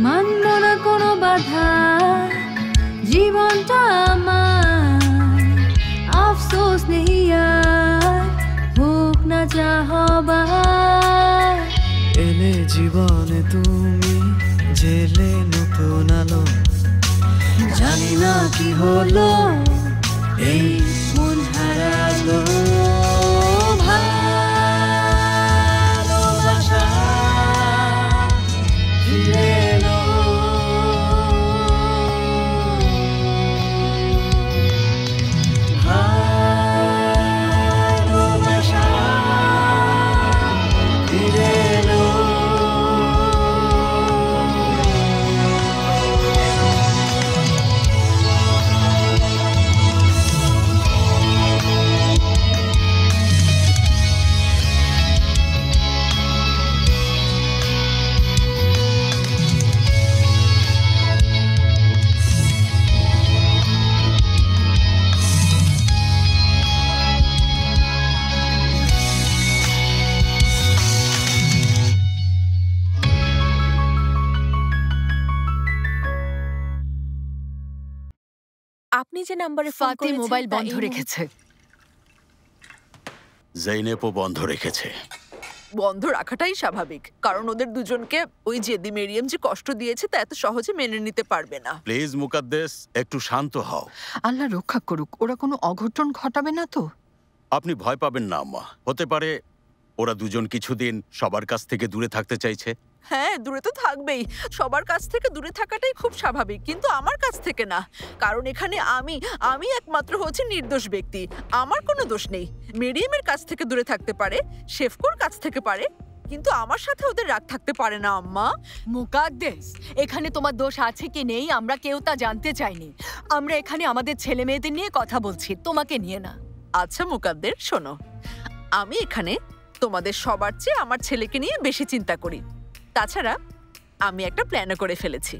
মানব না কোনো বাধা, জীবনটা আমার আফসোস নেই আর, হোক না যা হবার। এলে জীবনে তুমি, জেলে নতুন আলো, জানি না কি হলো এই মন হারালো। ভালোবাসা ফিরে এলো, ভালোবাসা ফিরে এলো। আপনি যে নাম্বারে ফোন ফাতি করেছেন মোবাইল তা বন্ধ এই রেখেছে। জৈনেবও বন্ধ রেখেছে। বন্ধ রাখাটাই স্বাভাবিক, কারণ ওদের দুজনকে ওই জেদি মেরিয়াম যে কষ্ট দিয়েছে তা এত সহজে মেনে নিতে পারবে না। প্লিজ মুকাদ্দেস, একটু শান্ত হও। আল্লাহ রক্ষা করুক, ওরা কোনো অঘটন ঘটাবে না তো? আপনি ভয় পাবেন না আম্মা। হতে পারে ওরা দুজন কিছুদিন সবার কাছ থেকে দূরে থাকতে চাইছে। হ্যাঁ, দূরে তো থাকবেই, সবার কাছ থেকে দূরে থাকাটাই খুব স্বাভাবিক, কিন্তু আমার কাছ থেকে না। কারণ এখানে আমি একমাত্র হচ্ছে নির্দোষ ব্যক্তি, আমার কোনো দোষ নেই। মেরিয়ামের কাছ থেকে দূরে থাকতে পারে, শেফকুর কাছ থেকে পারে, কিন্তু আমার সাথে ওদের রাগ থাকতে পারে না আম্মা। মুকাদ্দেস, এখানে তোমার দোষ আছে কি নেই আমরা কেউ তা জানতে চাইনি। আমরা এখানে আমাদের ছেলে মেয়েদের নিয়ে কথা বলছি, তোমাকে নিয়ে না। আচ্ছা মুকাদ্দের, শোনো, আমি এখানে তোমাদের সবার চেয়ে আমার ছেলেকে নিয়ে বেশি চিন্তা করি। তাছাড়া আমি একটা প্ল্যানও করে ফেলেছি।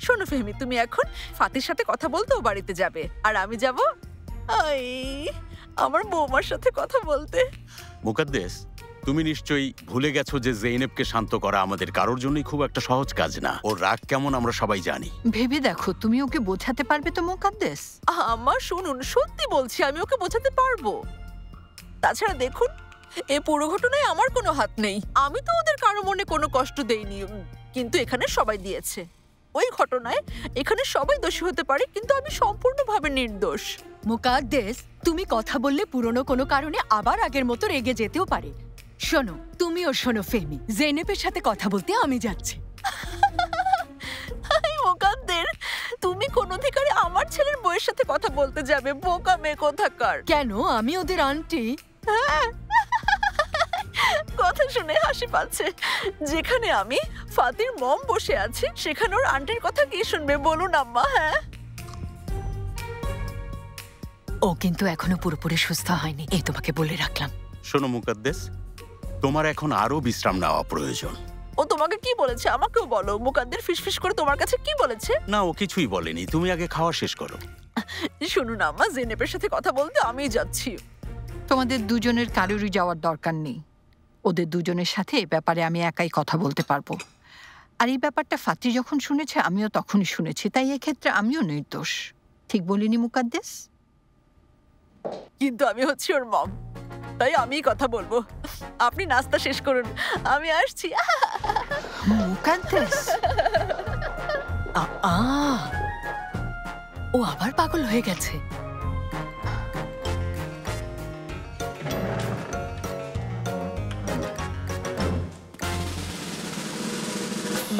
শোনো ফেহমি, তুমি এখন ফাতির সাথে কথা বলতে ও বাড়িতে যাবে, আর আমি যাব আমার বৌমার সাথে কথা বলতে। মুকাদ্দেস, তুমি নিশ্চয়ই ভুলে গেছো যে জৈনেবকে শান্ত করা আমাদের কারোর জন্যই খুব একটা সহজ কাজ না। ওর রাগ কেমন আমরা সবাই জানি। ভেবে দেখো, তুমি ওকে বোঝাতে পারবে তো মুকাদ্দেস? আমার শুনুন, সত্যি বলছি, আমি ওকে বোঝাতে পারবো। তাছাড়া দেখুন, এ পুরো ঘটনায় আমার কোনো হাত নেই। আমি তো ওদের কারো মনে কোনো কষ্ট দেইনি, কিন্তু এখানে সবাই দিয়েছে। ওই ঘটনায় এখানে সবাই দোষী হতে পারে, কিন্তু আমি সম্পূর্ণভাবে নির্দোষ। মুকাদ্দেস, তুমি কথা বললে পুরনো কোনো কারণে আবার আগের মতো রেগে যেতেও পারে। শোনো, তুমিও শোনো ফেহমি, জেনেবের সাথে কথা বলতে আমি যাচ্ছি। মুকাদ্দের, তুমি কোন অধিকারে আমার ছেলের বউয়ের সাথে কথা বলতে যাবে? বোকা মেয়ে কোথাকার। কেন? আমি ওদের আন্টি। হ্যাঁ, কথা শুনে হাসি পাচ্ছে। যেখানে আমি ফাতির মম বসে আছি, সেখানে ওর আন্টির কথা কি শুনবে বলুন আম্মা? হ্যাঁ, ও কিন্তু এখনো পুরোপুরি সুস্থ হয়নি, এই তোমাকে বলে রাখলাম। শোনো মুকাদ্দেস, তোমার এখন আরো বিশ্রাম নেওয়া প্রয়োজন। ও তোমাকে কি বলেছে আমাকেও বলো। মুকাদ্দের ফিসফিস করে তোমার কাছে কি বলেছে? না, ও কিছুই বলেনি। তুমি আগে খাওয়া শেষ করো। শুনুন আম্মা, জেনেবের সাথে কথা বলতে আমি যাচ্ছি। তোমাদের দুজনের কারোরই যাওয়ার দরকার নেই। ওদের দুজনের সাথে এ ব্যাপারে আমি একাই কথা বলতে পারবো। আর এই ব্যাপারটা ফাতি যখন শুনেছে আমিও তখনই শুনেছি, তাই এক্ষেত্রে আমিও নির্দোষ। ঠিক বলিনি মুকাদ্দেস? কিন্তু আমি হচ্ছি ওর মম, তাই আমিই কথা বলবো। আপনি নাস্তা শেষ করুন, আমি আসছি। মুকাদ্দেস, ও আবার পাগল হয়ে গেছে।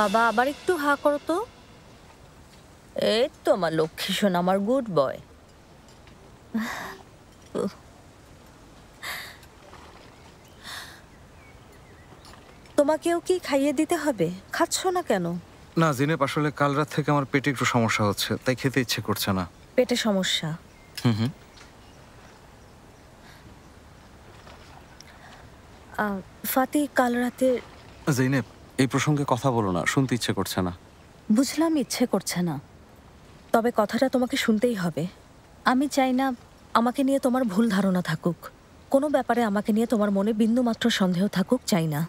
বাবা, আবার একটু হা করো তো। এই তো আমার লক্ষ্মী শোন, আমার গুড বয়। তোমাকেও কি খাইয়ে দিতে হবে? খাচ্ছ না কেন? না জিনেব, আসলে কাল রাত থেকে আমার পেটে একটু সমস্যা হচ্ছে, তাই খেতে ইচ্ছে করছে না। পেটে সমস্যা? হুম। ফাতি, কাল রাতে জিনেব, এই প্রসঙ্গে কথা বলো না, শুনতে ইচ্ছে করছে না। বুঝলাম ইচ্ছে করছে না, তবে কথাটা তোমাকে শুনতেই হবে। আমি চাই না আমাকে নিয়ে তোমার ভুল ধারণা থাকুক, কোনো ব্যাপারে আমাকে নিয়ে তোমার মনে বিন্দুমাত্র সন্দেহ থাকুক চাই না।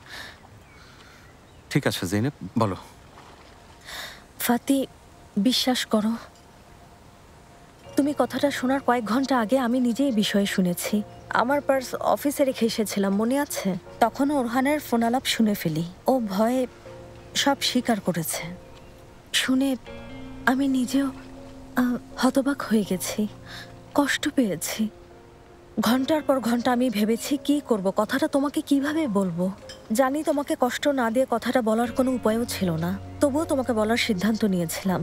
ঠিক আছে জিনেব, বলো। ফাতি, বিশ্বাস করো, তুমি কথাটা শোনার কয়েক ঘন্টা আগে আমি নিজেই এই বিষয়ে শুনেছি। আমার পার্স অফিসে রেখে এসেছিলাম, মনে আছে? তখন ওরহানের ফোনালাপ শুনে ফেলি। ও ভয়ে সব স্বীকার করেছে। শুনে আমি নিজেও হতবাক হয়ে গেছি, কষ্ট পেয়েছি। ঘন্টার পর ঘন্টা আমি ভেবেছি কি করব, কথাটা তোমাকে কিভাবে বলবো। জানি তোমাকে কষ্ট না দিয়ে কথাটা বলার কোনো উপায়ও ছিল না, তবুও তোমাকে বলার সিদ্ধান্ত নিয়েছিলাম।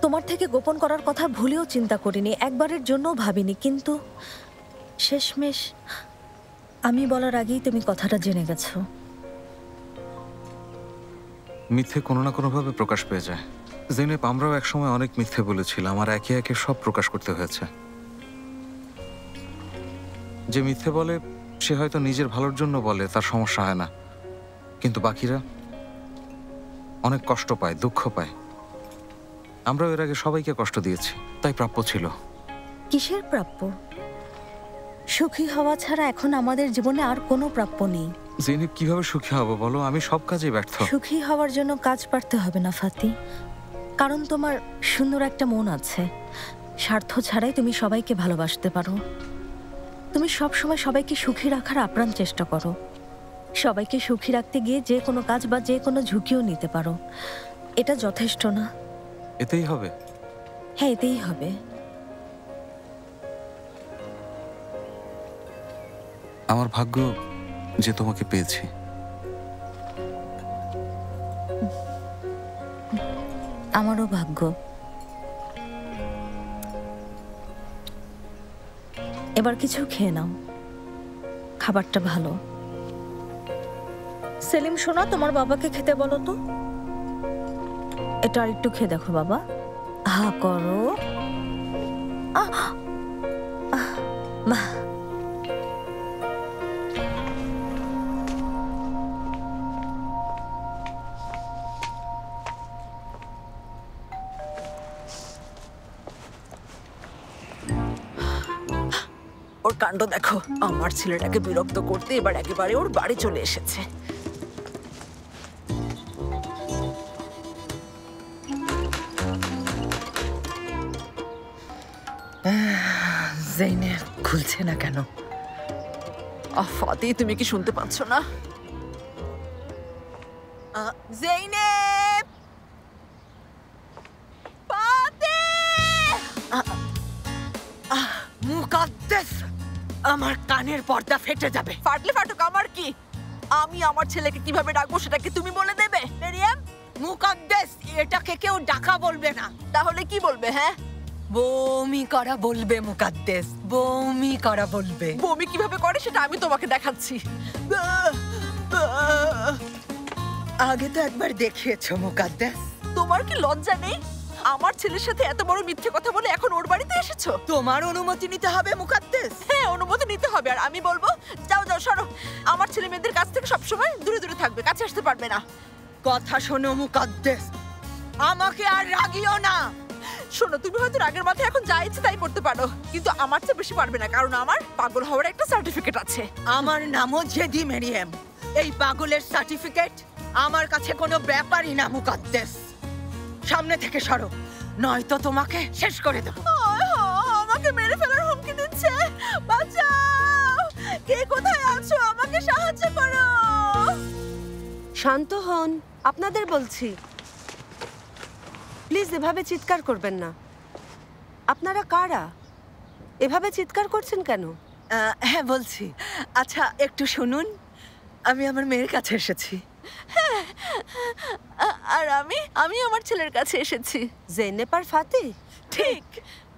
তোমার থেকে গোপন করার কথা ভুলেও চিন্তা করিনি, একবারের জন্যও ভাবিনি, কিন্তু শেষমেশ আমি বলার আগেই তুমি কথাটা জেনে গেছো। মিথ্যে কোনো না কোনোভাবে প্রকাশ পেয়ে যায়। জেনেব, আমরাও একসময় অনেক মিথ্যে বলেছিলাম, আর একে একে সব প্রকাশ করতে হয়েছে। যে মিথ্যে বলে সে হয়তো নিজের ভালোর জন্য বলে, তার সমস্যা হয় না, কিন্তু বাকিরা অনেক কষ্ট পায়, দুঃখ পায়। আমরাও এর আগে সবাইকে কষ্ট দিয়েছি, তাই প্রাপ্য ছিল। কিসের প্রাপ্য? সুখী হওয়া ছাড়া এখন আমাদের জীবনে আর কোনো প্রাপ্য নেই। জেনেব, কিভাবে সুখী হব বলো? আমি সব কাজে ব্যর্থ। সুখী হওয়ার জন্য কাজ পারতে হবে না ফাতি, কারণ তোমার সুন্দর একটা মন আছে। স্বার্থ ছাড়াই তুমি সবাইকে ভালোবাসতে পারো। তুমি সবসময় সবাইকে সুখী রাখার আপ্রাণ চেষ্টা করো। সবাইকে সুখী রাখতে গিয়ে যে কোনো কাজ বা যে কোনো ঝুঁকিও নিতে পারো। এটা যথেষ্ট না? এতেই হবে? হ্যাঁ, এতেই হবে। আমার ভাগ্য যে তোমাকে পেয়েছি। আমারও ভাগ্য। এবার কিছু খেয়ে নাও, খাবারটা ভালো। সেলিম শোনা, তোমার বাবাকে খেতে বলো তো। এটা আর একটু খেয়ে দেখো বাবা। হা করো। মা, ওর কাণ্ড দেখো, আমার ছেলেটাকে বিরক্ত করতে এবার একেবারে ওর বাড়ি চলে এসেছে। জেইনেব খুলছে না কেন? ফাতি, তুমি কি শুনতে পাচ্ছ না? জেইনেব! ফাতি! মুকাদ্দেস, আমার কানের পর্দা ফেটে যাবে। ফাটলে ফাটুক, আমার কি? আমি আমার ছেলেকে কিভাবে ডাকবো সেটা কি তুমি বলে দেবে মেরিয়াম? মুকাদ্দেস, এটাকে কেউ ডাকা বলবে না। তাহলে কি বলবে? হ্যাঁ, বমি করা বলবে মুকাদ্দেস, বমি করা বলবে। বমি কিভাবে করে সেটা আমি তোমাকে দেখাচ্ছি। আগে তো একবার দেখিয়েছো মুকাদ্দেস। তোমার কি লজ্জা নেই? আমার ছেলের সাথে এত বড় মিথ্যে কথা বলে এখন ওর বাড়িতে এসেছো। তোমার অনুমতি নিতে হবে মুকাদ্দেস। হ্যাঁ, অনুমতি নিতে হবে। আর আমি বলবো যাও যাও, সরো। আমার ছেলে মেয়েদের কাছ থেকে সবসময় দূরে দূরে থাকবে, কাছে আসতে পারবে না। কথা শোনো মুকাদ্দেস, আমাকে আর রাগিও না। শোনো, তুমি হয়তো রাগের মাথায় এখন যা ইচ্ছে তাই করতে পারো, কিন্তু আমার চেয়ে বেশি পারবে না, কারণ আমার পাগল হওয়ার একটা সার্টিফিকেট আছে। আমার নামও জেদি মেরিয়াম। এই পাগলের সার্টিফিকেট আমার কাছে কোনো ব্যাপারই না মুকাদ্দেস। সামনে থেকে সরো, নয়তো তোমাকে শেষ করে দেবো। আমাকে মেরে ফেলার হুমকি দিচ্ছে। বাঁচাও! কে কোথায় আছো? আমাকে সাহায্য করো। শান্ত হন, আপনাদের বলছি। প্লিজ এভাবে চিৎকার করবেন না। আপনারা কারা? এভাবে চিৎকার করছেন কেন? হ্যাঁ বলছি। আচ্ছা একটু শুনুন, আমি আমার মেয়ের কাছে এসেছি। আর আমি আমার ছেলের কাছে এসেছি। জেনেব আর ফাতি? ঠিক।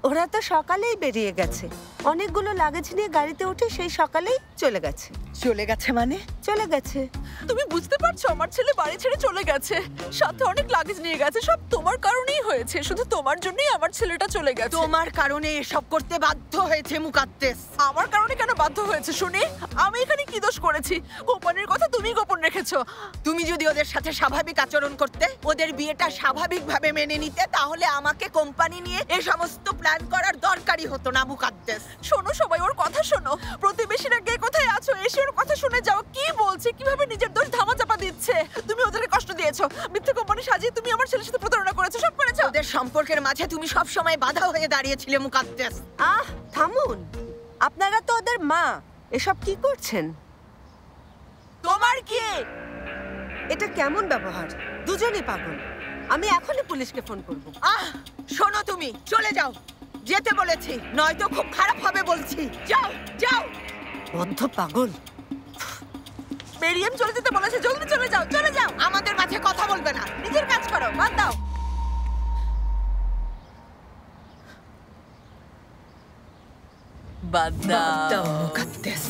ওরা তো সকালেই বেরিয়ে গেছে। অনেকগুলো লাগেজ নিয়ে গাড়িতে উঠে সেই সকালেই চলে গেছে। চলে গেছে মানে? চলে গেছে। তুমি বুঝতে পারছো, আমার ছেলে বাড়ি ছেড়ে চলে গেছে, সাথে অনেক লাগেজ নিয়ে গেছে। সব তোমার কারণেই হয়েছে, শুধু তোমার জন্যই আমার ছেলেটা চলে গেছে। তোমার কারণে এসব করতে বাধ্য হয়েছে মুকাদ্দেস। আমার কারণে কেন বাধ্য হয়েছে শুনি? আমি এখানে কি দোষ করেছি? গোপনের কথা তুমি গোপন রেখেছো। তুমি যদি ওদের সাথে স্বাভাবিক আচরণ করতে, ওদের বিয়েটা স্বাভাবিকভাবে মেনে নিতে, তাহলে আমাকে কোম্পানি নিয়ে এই সমস্ত প্ল্যান করার দরকারই হতো না মুকাদ্দেস। শোনো সবাই, ওর কথা শোনো। প্রতিবেশীরা কে কোথায় আছো এসে ওর কথা শুনে যাও। কি বলছে, কিভাবে নিজের দোষ ধামাচাপা দিচ্ছে। তুমি ওদেরকে কষ্ট দিয়েছো। করেছো, মিথ্যে কোম্পানি সাজিয়ে তুমি আমার ছেলের সাথে প্রতারণা করেছো, সব করেছো। ওদের সম্পর্কের মাঝে তুমি সব সময় বাধা হয়ে দাঁড়িয়েছিলে মুকাদ্দেস। থামুন, আপনারা তো ওদের মা, এসব কি করছেন? তোমার কি? এটা কেমন ব্যবহার? দুজনেই পাগল। আমি এখনই পুলিশকে ফোন করব। শোনো, তুমি চলে যাও, যেতে বলেছি, নয়তো খুব খারাপ হবে বলছি। যাও যাও। বদ্ধ পাগল। মেরিয়াম চলে যেতে বলেছে, জলদি চলে যাও, চলে যাও। আমাদের মাঝে কথা বলবে না, নিজের কাজ করো, বাদ দাও। বাদ দাও। মুকাদ্দেস।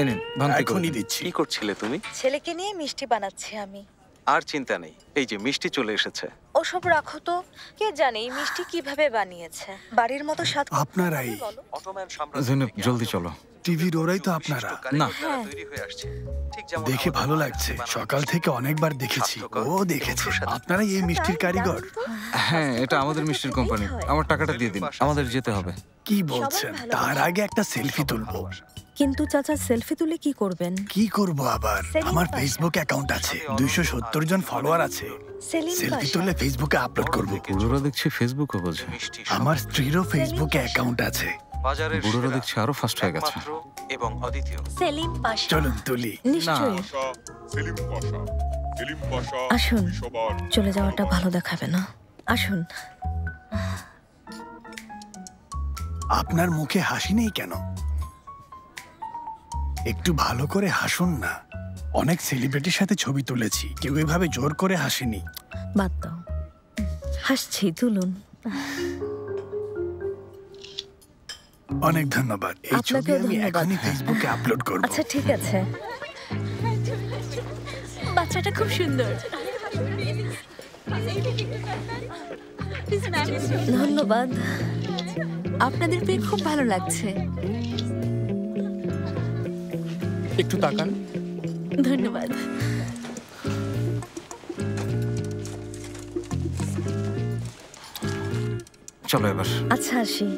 এই নিন, ভাঙতি করে এখনই দিন। দিচ্ছি। কি করছিলে তুমি? ছেলেকে নিয়ে মিষ্টি বানাচ্ছি আমি। আর চিন্তা নেই, এই যে মিষ্টি চলে এসেছে। ওসব রাখো তো, কে জানে এই মিষ্টি কিভাবে বানিয়েছে। বাড়ির মতো স্বাদ। আপনারাই। জেনেব, জলদি চলো। টিভির ওরাই তো আপনারা। না, দেখে ভালো লাগছে, সকাল থেকে অনেকবার দেখেছি, ও দেখেছে। আপনারাই এই মিষ্টির কারিগর? হ্যাঁ, এটা আমাদের মিষ্টির কোম্পানি। আমার টাকাটা দিয়ে দিন, আমাদের যেতে হবে। কি বলছেন? তার আগে একটা সেলফি তুলবো। কিন্তু চাচা, সেলফি তুলে কি করবেন? কি করব আবার? সেলিম আমার পাশা। ফেসবুক অ্যাকাউন্ট আছে, 270 জন ফলোয়ার আছে। সেলিম সেলফি পাশা। তুলে ফেসবুকে আপলোড করব। বুড়োরা দেখছি ফেসবুকও বোঝে। আমার স্ত্রীরও ফেসবুকে অ্যাকাউন্ট আছে। বুড়োরা দেখছি আরো ফাস্ট হয়ে গেছে। এবং অদ্বিতীয়। সেলিম পাশা। চলুন তুলি। নিশ্চয়ই। সেলিম পাশা, সেলিম পাশা আসুন, সবার চলে যাওয়াটা ভালো দেখাবে না। আসুন। আপনার মুখে হাসি নেই কেন? একটু ভালো করে হাসুন না। অনেক সেলিব্রিটির সাথে ছবি তুলেছি, কেউ এভাবে জোর করে হাসেনি। বাদ দাও, হাসছি, তুলুন। অনেক ধন্যবাদ। এই ছবি আপনাকেও আমি ধন্যবাদ। এখনই ফেসবুকে আপলোড করব। আচ্ছা, ঠিক আছে। বাচ্চাটা খুব সুন্দর। ধন্যবাদ। আপনাদের পেয়ে খুব ভালো লাগছে। একটু তাকান। ধন্যবাদ। চলো এবার। আচ্ছা, আসি।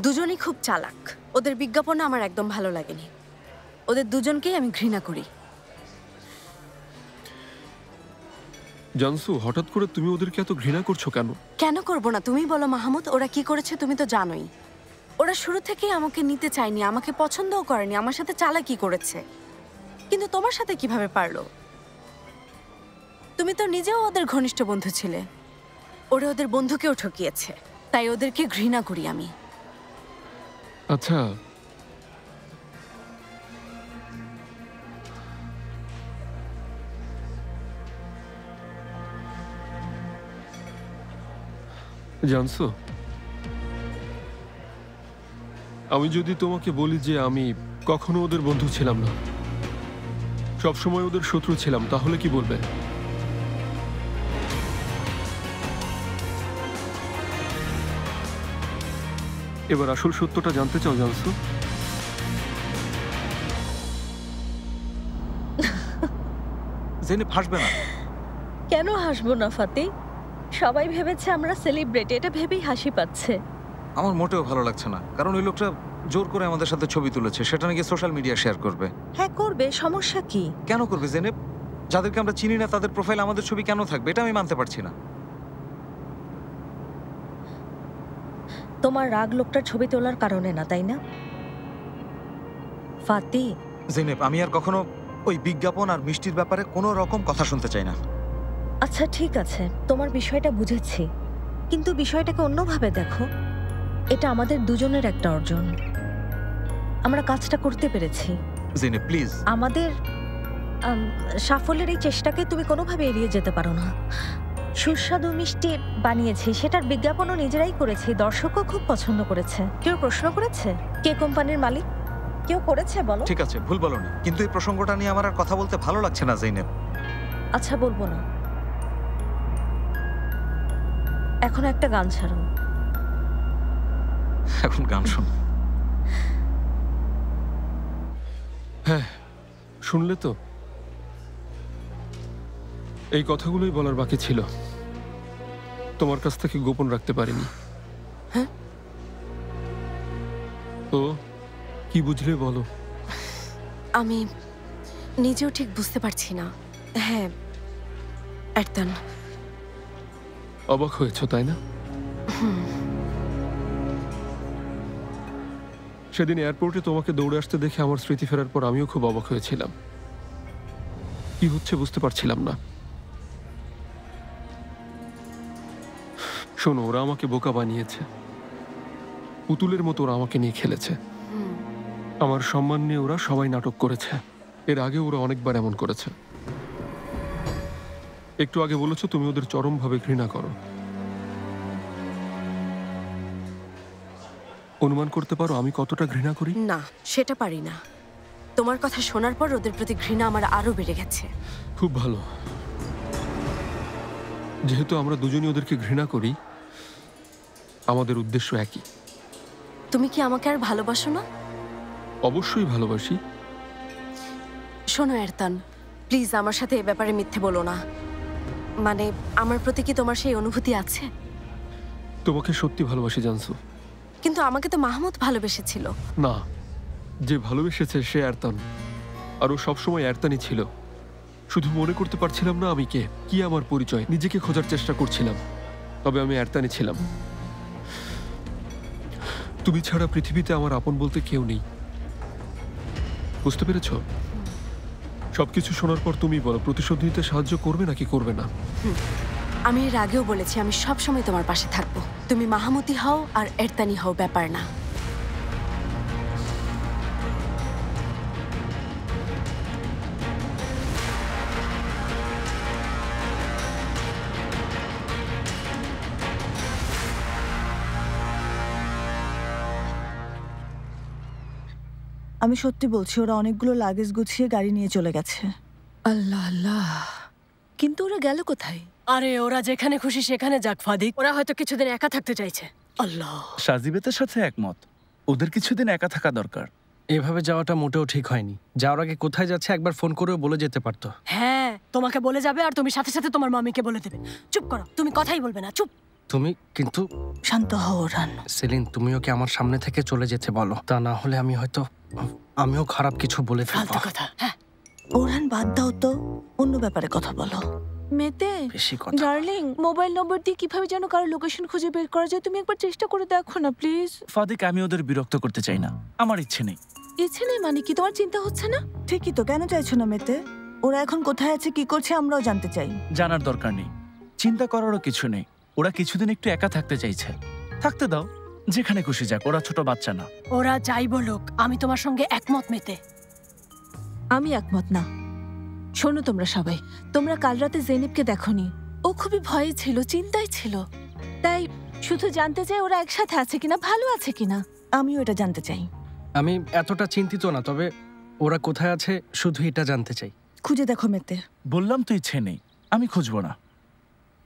দুজনই খুব চালাক। ওদের বিজ্ঞাপন আমার একদম ভালো লাগেনি। ওদের দুজনকেই আমি ঘৃণা করি। জানসু, হঠাৎ করে তুমি ওদেরকে এত ঘৃণা করছো কেন? কেন করব না, তুমি বলো মাহমুদ। ওরা কি করেছে তুমি তো জানোই। ওরা শুরু থেকেই আমাকে নিতে চায়নি, আমাকে পছন্দও করেনি, আমার সাথে চালাকি করেছে। কিন্তু তোমার সাথে কিভাবে পারলো? তুমি তো নিজেও ওদের ঘনিষ্ঠ বন্ধু ছিলে। ওরা ওদের বন্ধুকেও ঠকিয়েছে, তাই ওদেরকে ঘৃণা করি আমি। আচ্ছা, জানসু, আমি যদি তোমাকে বলি যে আমি কখনো ওদের বন্ধু ছিলাম না, সবসময় ওদের শত্রু ছিলাম, তাহলে কি বলবে? এবার আসল সত্যটা জানতে চাও জানসু? জেনেব, হাসবে না। কেন হাসবো না ফাতি? সবাই ভেবেছে আমরা সেলিব্রিটি, এটা ভেবেই হাসি পাচ্ছে। আমার মোটেও ভালো লাগছে না, কারণ ওই লোকটা জোর করে আমাদের সাথে ছবি তুলেছে, সেটা নাকি সোশ্যাল মিডিয়া শেয়ার করবে। হ্যাঁ করবে, সমস্যা কি? কেন করবে জেনেব? যাদেরকে আমরা চিনি না তাদের প্রোফাইল আমাদের ছবি কেন থাকবে? এটা আমি মানতে পারছি না। তোমার রাগ লোকটার ছবি তোলার কারণে না, তাই না ফাতি? জেনেব, আমি আর কখনো ওই বিজ্ঞাপন আর মিষ্টির ব্যাপারে কোনো রকম কথা শুনতে চাই না। আচ্ছা ঠিক আছে, তোমার বিষয়টা বুঝেছি, কিন্তু বিষয়টাকে অন্যভাবে দেখো। এটা আমাদের দুজনের একটা অর্জন। আমরা কাজটা করতে পেরেছি। জেনেব প্লিজ। আমাদের সাফল্যের এই চেষ্টাকে তুমি কোনোভাবে এড়িয়ে যেতে পারো না। সুস্বাদু মিষ্টি বানিয়েছি, সেটার বিজ্ঞাপনও নিজেরাই করেছি, দর্শকও খুব পছন্দ করেছে। কেউ প্রশ্ন করেছে কে কোম্পানির মালিক? কেউ করেছে বলো? ঠিক আছে, ভুল বলনি, কিন্তু এই প্রসঙ্গটা নিয়ে আমার আর কথা বলতে ভালো লাগছে না জেনেব। আচ্ছা, বলবো না। এখন একটা গান ছাড়ো। এখন গান শোন। হ্যাঁ, শুনলে তো, এই কথাগুলোই বলার বাকি ছিল, তোমার কাছ থেকে গোপন রাখতে পারিনি। হ্যাঁ? তো কি বুঝলে বলো। আমি নিজেও ঠিক বুঝতে পারছি না। হ্যাঁ, এরতান। অবাক হয়েছো তাই না? সেদিন এয়ারপোর্টে তোমাকে দৌড়ে আসতে দেখে আমার স্মৃতি ফেরার পর আমিও খুব অবাক হয়েছিলাম। কি হচ্ছে বুঝতে পারছিলাম না। শোনো, ওরা আমাকে বোকা বানিয়েছে, পুতুলের মতো ওরা আমাকে নিয়ে খেলেছে। আমার সম্মান নিয়ে ওরা সবাই নাটক করেছে। এর আগে ওরা অনেকবার এমন করেছে। একটু আগে বলেছো তুমি ওদের চরমভাবে ঘৃণা করো। অনুমান করতে পারো আমি কতটা ঘৃণা করি? না, সেটা পারি না। তোমার কথা শোনার পর ওদের প্রতি ঘৃণা আমার আরো বেড়ে গেছে। খুব ভালো। যেহেতু আমরা দুজনই ওদেরকে ঘৃণা করি, আমাদের উদ্দেশ্য একই। তুমি কি আমাকে আর ভালোবাসো না? অবশ্যই ভালোবাসি। শোনো এরতান, প্লিজ আমার সাথে এ ব্যাপারে মিথ্যে বলো না। মানে আমার প্রতি কি তোমার সেই অনুভূতি আছে? তোমাকে সত্যি ভালোবাসি জানসু। কিন্তু আমাকে তো মাহমুদ ভালোবেসেছিল। না, যে ভালোবেসেছে সে এরতান, আর ও সবসময় এরতানই ছিল। শুধু মনে করতে পারছিলাম না আমি কে, কি আমার পরিচয়। নিজেকে খোঁজার চেষ্টা করছিলাম, তবে আমি এরতানই ছিলাম। তুমি ছাড়া পৃথিবীতে আমার আপন বলতে কেউ নেই। বুঝতে পেরেছ? সবকিছু শোনার পর তুমি বলো, প্রতিশোধ নিতে সাহায্য করবে নাকি করবে না? আমি এর আগেও বলেছি আমি সব সময় তোমার পাশে থাকবো। তুমি মাহমুদি হও আর এরতানি হও, ব্যাপার না। আমি সত্যি বলছি, ওরা অনেকগুলো লাগেজ গুছিয়ে গাড়ি নিয়ে চলে গেছে। আল্লাহ আল্লাহ, কিন্তু ওরা গেল কোথায়? আরে ওরা যেখানে খুশি সেখানে যাক ফাদিক। ওরা হয়তো কিছুদিন একা থাকতে চাইছে। আল্লাহ। সাজিবেতের সাথে একমত, ওদের কিছুদিন একা থাকা দরকার। এভাবে যাওয়াটা মোটেও ঠিক হয়নি। যাওয়ার আগে কোথায় যাচ্ছে একবার ফোন করেও বলে যেতে পারতো। হ্যাঁ, তোমাকে বলে যাবে আর তুমি সাথে সাথে তোমার মামিকে বলে দেবে। চুপ করো, তুমি কথাই বলবে না, চুপ। তুমি কিন্তু শান্ত হও ওরহান। সেলিন, তুমি ওকে আমার সামনে থেকে চলে যেতে বলো, তা না হলে আমিও খারাপ কিছু বলে ফেলবো। কথা। হ্যাঁ ওরহান, বাদ দাও তো, অন্য ব্যাপারে কথা বলো। মেতে, বেশি কথা। ডার্লিং, মোবাইল নম্বর দিয়ে কিভাবে যেন কারো লোকেশন খুঁজে বের করা যায়, তুমি একবার চেষ্টা করে দেখো না প্লিজ। ফাদিক, আমি ওদের বিরক্ত করতে চাই না, আমার ইচ্ছে নেই। ইচ্ছে নেই মানে কি? তোমার চিন্তা হচ্ছে না? ঠিকই তো, কেন চাইছো না মেতে? ওরা এখন কোথায় আছে, কি করছে, আমরাও জানতে চাই। জানার দরকার নেই, চিন্তা করারও কিছু নেই। ওরা কিছুদিন একটু একা থাকতে চাইছে, থাকতে দাও, যেখানে খুশি যাক। ওরা ছোট বাচ্চা না। ওরা যাই বলুক, আমি তোমার সঙ্গে একমত মেতে। আমি একমত না। শোনো তোমরা সবাই, তোমরা কাল রাতে জেনিবকে দেখোনি? ও খুবই ভয়ে ছিল, চিন্তায় ছিল। তাই শুধু জানতে চাই ওরা একসাথে আছে কিনা, ভালো আছে কিনা। আমিও এটা জানতে চাই। আমি এতটা চিন্তিত না, তবে ওরা কোথায় আছে শুধু এটা জানতে চাই। খুঁজে দেখো মেতে। বললাম তো ইচ্ছে নেই, আমি খুঁজবো না।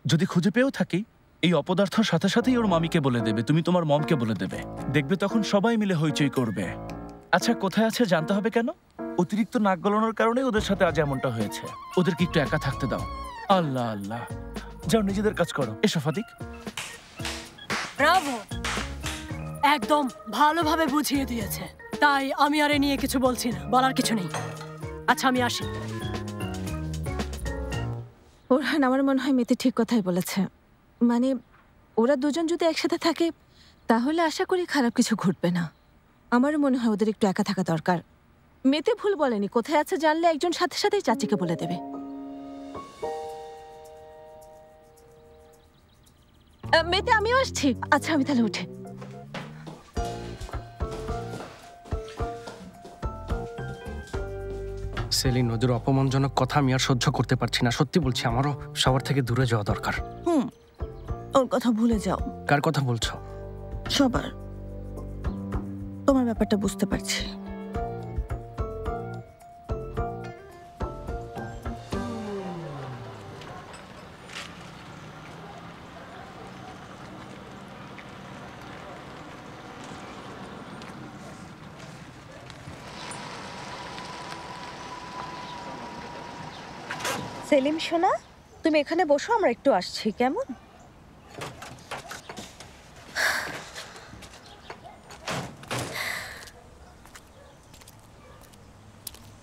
যদি খুঁজে পেয়েও থাকি, এই অপদার্থর সাথে সাথেই ওর মামিকে বলে দেবে, তুমি তোমার মমকে বলে দেবে। দেখবে তখন সবাই মিলে হইচই করবে। আচ্ছা, কোথায় আছে জানতে হবে কেন? অতিরিক্ত নাক গলানোর কারণে ওদের সাথে আজ এমনটা হয়েছে। ওদেরকে একটু একা থাকতে দাও। আল্লাহ আল্লাহ, যাও নিজেদের কাজ করো। এসো ফাদিক। ব্রাভো, একদম ভালোভাবে বুঝিয়ে দিয়েছে। তাই আমি আর এ নিয়ে কিছু বলছি না, বলার কিছু নেই। আচ্ছা, আমি আসি। ওরহান, আমার মনে হয় মেতে ঠিক কথাই বলেছে। মানে ওরা দুজন যদি একসাথে থাকে তাহলে আশা করি খারাপ কিছু ঘটবে না। আমারও মনে হয় ওদের একটু একা থাকা দরকার। মেতে ভুল বলেনি, কোথায় আছে জানলে একজন সাথে সাথেই চাচিকে বলে দেবে। মেতে, আমিও আসছি। আচ্ছা, আমি তাহলে উঠে। সেলিন, ওদের অপমানজনক কথা আমি আর সহ্য করতে পারছি না। সত্যি বলছি, আমারও সবার থেকে দূরে যাওয়া দরকার। ওর কথা ভুলে যাও। কার কথা বলছো? সবার। তোমার ব্যাপারটা বুঝতে পারছি। সেলিম সোনা, তুমি এখানে বসো, আমরা একটু আসছি, কেমন?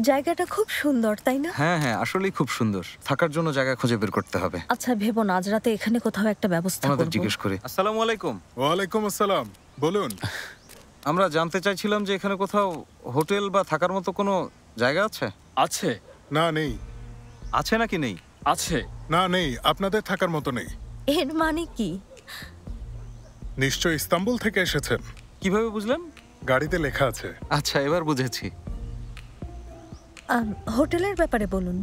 জায়গাটা খুব সুন্দর, তাই না? হ্যাঁ হ্যাঁ, আসলেই খুব সুন্দর। থাকার জন্য জায়গা খুঁজে বের করতে হবে। আচ্ছা, ভেবো না, আজ রাতে এখানে কোথাও একটা ব্যবস্থা আমাদের করব। জিজ্ঞেস করি। আসসালামু আলাইকুম। ওয়ালাইকুম আসসালাম, বলুন। আমরা জানতে চাইছিলাম যে এখানে কোথাও হোটেল বা থাকার মতো কোনো জায়গা আছে? আছে। না, নেই। আছে নাকি নেই? আছে। না, নেই, আপনাদের থাকার মতো নেই। এর মানে কি? নিশ্চয় ইস্তাম্বুল থেকে এসেছেন। কিভাবে বুঝলেন? গাড়িতে লেখা আছে। আচ্ছা, এবার বুঝেছি। হোটেলের ব্যাপারে বলুন।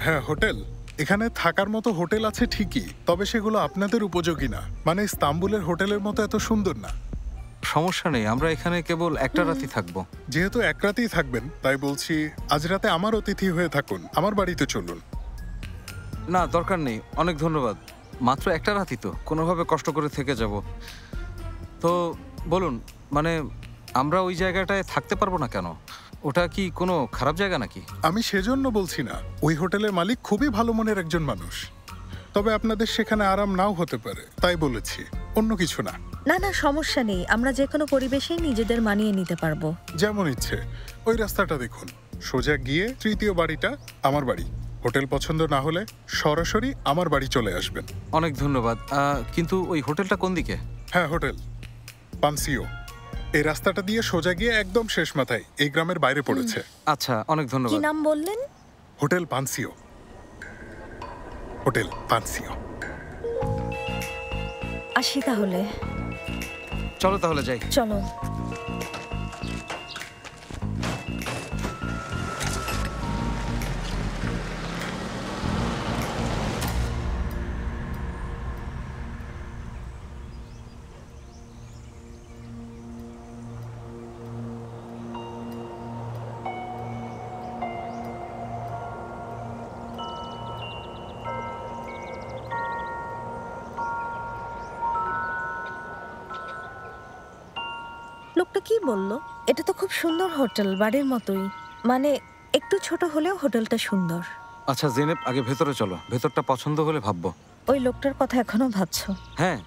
হ্যাঁ, হোটেল। এখানে থাকার মতো হোটেল আছে ঠিকই, তবে সেগুলো আপনাদের উপযোগী না। মানে ইস্তাম্বুলের হোটেলের মতো এত সুন্দর না। সমস্যা নেই, আমরা এখানে কেবল একটা রাতই থাকবো। যেহেতু এক রাতেই থাকবেন, তাই বলছি আজ রাতে আমার অতিথি হয়ে থাকুন, আমার বাড়িতে চলুন। না, দরকার নেই, অনেক ধন্যবাদ। মাত্র একটা রাতই তো, কোনোভাবে কষ্ট করে থেকে যাব। তো বলুন, মানে আমরা ওই জায়গাটায় থাকতে পারবো না কেন? ওটা কি কোনো খারাপ জায়গা নাকি? আমি সেজন্য বলছি না। ওই হোটেলের মালিক খুবই ভালো মনের একজন মানুষ। তবে আপনাদের সেখানে আরাম নাও হতে পারে, তাই বলেছি, অন্য কিছু না। না না, সমস্যা নেই, আমরা যে কোনো পরিবেশেই নিজেদের মানিয়ে নিতে পারবো। যেমন ইচ্ছে। ওই রাস্তাটা দেখুন, সোজা গিয়ে তৃতীয় বাড়িটা আমার বাড়ি। হোটেল পছন্দ না হলে সরাসরি আমার বাড়ি চলে আসবেন। অনেক ধন্যবাদ। কিন্তু ওই হোটেলটা কোন দিকে? হ্যাঁ, হোটেল পানসিও। এই রাস্তাটা দিয়ে সোজা গিয়ে একদম শেষ মাথায় এই গ্রামের বাইরে পড়েছে। আচ্ছা, অনেক ধন্যবাদ। কি নাম বললেন? হোটেল পানসিও। হোটেল পানসিও। আসি তাহলে। চলো তাহলে যাই। চলো। লোকটা কি বললো? এটা তো খুব সুন্দর হোটেল, বাড়ির মতোই। মানে একটু ছোট হলেও হোটেলটা সুন্দর। আচ্ছা জেনেব, আগে ভেতরে চলো, ভেতরটা পছন্দ হলে ভাববো। ওই লোকটার কথা এখনো ভাবছো? হ্যাঁ,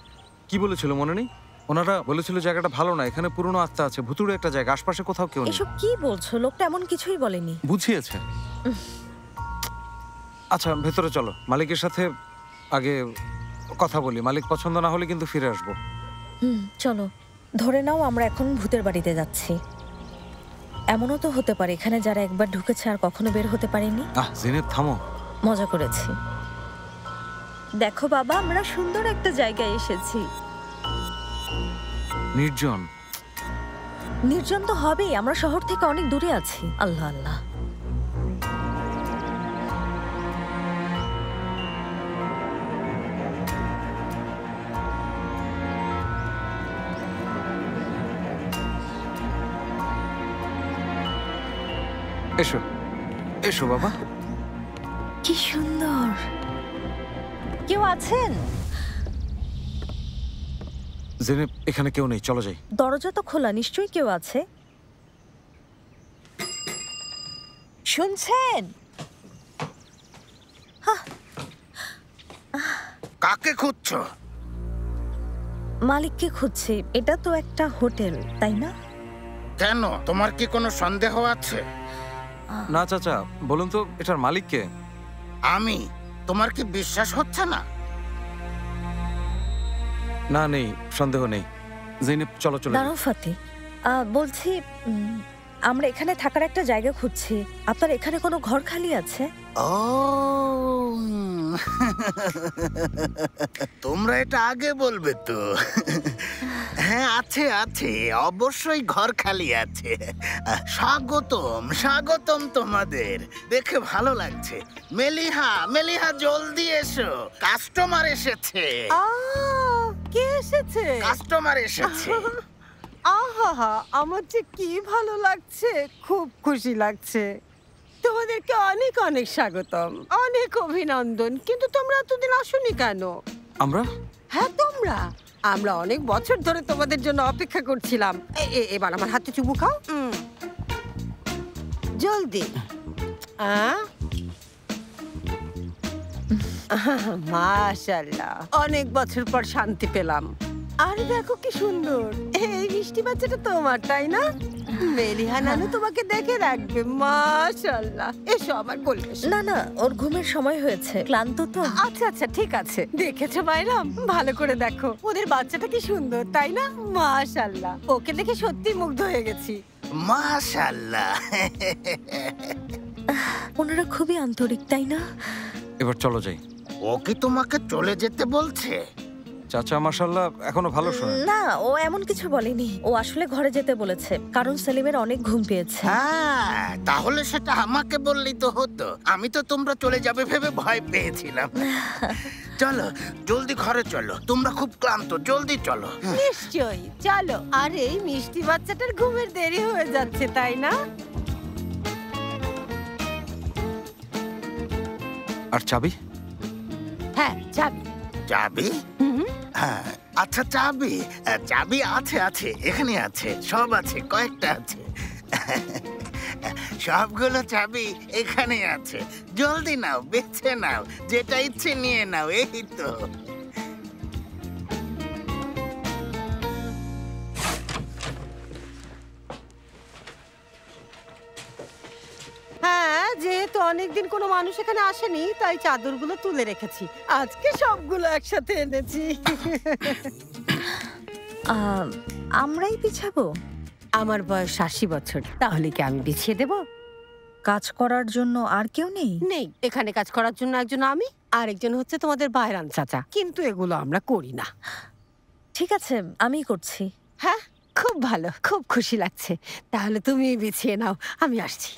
কি বলেছিল মনে নেই? ওনারা বলেছিল জায়গাটা ভালো না, এখানে পুরনো আত্মা আছে, ভুতুড়ে একটা জায়গা, আশপাশে কোথাও কেউ নেই। এসব কি বলছো? লোকটা এমন কিছুই বলেনি। বুঝিয়েছে। আচ্ছা ভেতরে চলো, মালিকের সাথে আগে কথা বলি। মালিক পছন্দ না হলে কিন্তু ফিরে আসবো। চলো। ধরে নাও আমরা এখন ভূতের বাড়িতে যাচ্ছি। এমনও তো হতে পারে এখানে যারা একবার ঢুকেছে আর কখনো বের হতে পারেনি। জেনেব থামো। মজা করেছি। দেখো বাবা, আমরা সুন্দর একটা জায়গায় এসেছি। নির্জন। নির্জন তো হবেই, আমরা শহর থেকে অনেক দূরে আছি। আল্লাহ আল্লাহ। এসো এসো বাবা। কি সুন্দর। কেউ আছেন? জেনেব, এখানে কেউ নেই, চলো যাই। দরজা তো খোলা, নিশ্চয়ই কেউ আছে। শুনছেন? কাকে খুঁজছো? মালিককে খুঁজছি। এটা তো একটা হোটেল, তাই না? কেন, তোমার কি কোনো সন্দেহ আছে? না চাচা, বলুন তো এটার মালিক কে? আমি। তোমার কি বিশ্বাস হচ্ছে না? না, নেই, সন্দেহ নেই। জেনেব চলো চলো। দাঁড়াও ফাতি, বলছি আমরা এখানে থাকার একটা জায়গা খুঁজছি। আপনার এখানে কোনো ঘর খালি আছে? ও, তোমরা এটা আগে বলবে তো। হ্যাঁ, আছে আছে, অবশ্যই ঘর খালি আছে। স্বাগতম স্বাগতম তোমাদের, দেখে ভালো লাগছে। মেলিহা মেলিহা, জলদি এসো, কাস্টমার এসেছে। কে এসেছে? কাস্টমার এসেছে। আহা, আমার যে কি ভালো লাগছে, খুব খুশি লাগছে। তোমাদেরকে অনেক অনেক স্বাগতম, অনেক অভিনন্দন। কিন্তু তোমরা এতদিন আসোনি কেন? আমরা? হ্যাঁ তোমরা। আমরা অনেক বছর ধরে তোমাদের জন্য অপেক্ষা করছিলাম। এবার আমার হাতে চুমু খাও, জলদি। মাশাআল্লাহ, অনেক বছর পর শান্তি পেলাম। আর দেখো কি সুন্দর, এই মিষ্টি বাচ্চাটা তোমার, তাই না? মেলিহা নানু তোমাকে দেখে রাখবে। মাশাআল্লাহ, এসো আমার কোলে এসো। না না, ওর ঘুমের সময় হয়েছে, ক্লান্ত তো। আচ্ছা আচ্ছা, ঠিক আছে। দেখেছো মাইরাম, ভালো করে দেখো, ওদের বাচ্চাটা কি সুন্দর, তাই না? মাশাআল্লাহ, ওকে দেখে সত্যি মুগ্ধ হয়ে গেছি। মাশাআল্লাহ। ওনারা খুবই আন্তরিক, তাই না? এবার চলো যাই। ও কি তোমাকে চলে যেতে বলছে? চাচা মাশাআল্লাহ এখনো ভালো শোনে না, ও এমন কিছু বলেনি। ও আসলে ঘরে যেতে বলেছে, কারণ সেলিমের অনেক ঘুম পেয়েছে। হ্যাঁ, তাহলে সেটা আমাকে বললেই তো হতো। আমি তো তোমরা চলে যাবে ভেবে ভয় পেয়েছিলাম। চলো জলদি ঘরে চলো, তোমরা খুব ক্লান্ত, জলদি চলো। নিশ্চয়ই, চলো। আর এই মিষ্টি বাচ্চাটার ঘুমের দেরি হয়ে যাচ্ছে, তাই না? আর চাবি? হ্যাঁ, চাবি। চাবি? হ্যাঁ, আচ্ছা চাবি, চাবি আছে আছে, এখানে আছে, সব আছে, কয়েকটা আছে। সবগুলো চাবি এখানে আছে। জলদি নাও, বেছে নাও, যেটা ইচ্ছে নিয়ে নাও। এই তো। হ্যাঁ, যেহেতু অনেকদিন কোনো মানুষ এখানে আসেনি, তাই চাদরগুলো তুলে রেখেছি। আজকে সবগুলো একসাথে এনেছি। আমরাই বিছাবো? আমার বয়স ৮০ বছর, তাহলে কি আমি বিছিয়ে দেব? কাজ করার জন্য আর কেউ নেই? নেই, এখানে কাজ করার জন্য একজন আমি, আর একজন হচ্ছে তোমাদের বাইরান চাচা, কিন্তু এগুলো আমরা করি না। ঠিক আছে, আমিই করছি। হ্যাঁ, খুব ভালো, খুব খুশি লাগছে। তাহলে তুমি বিছিয়ে নাও, আমি আসছি।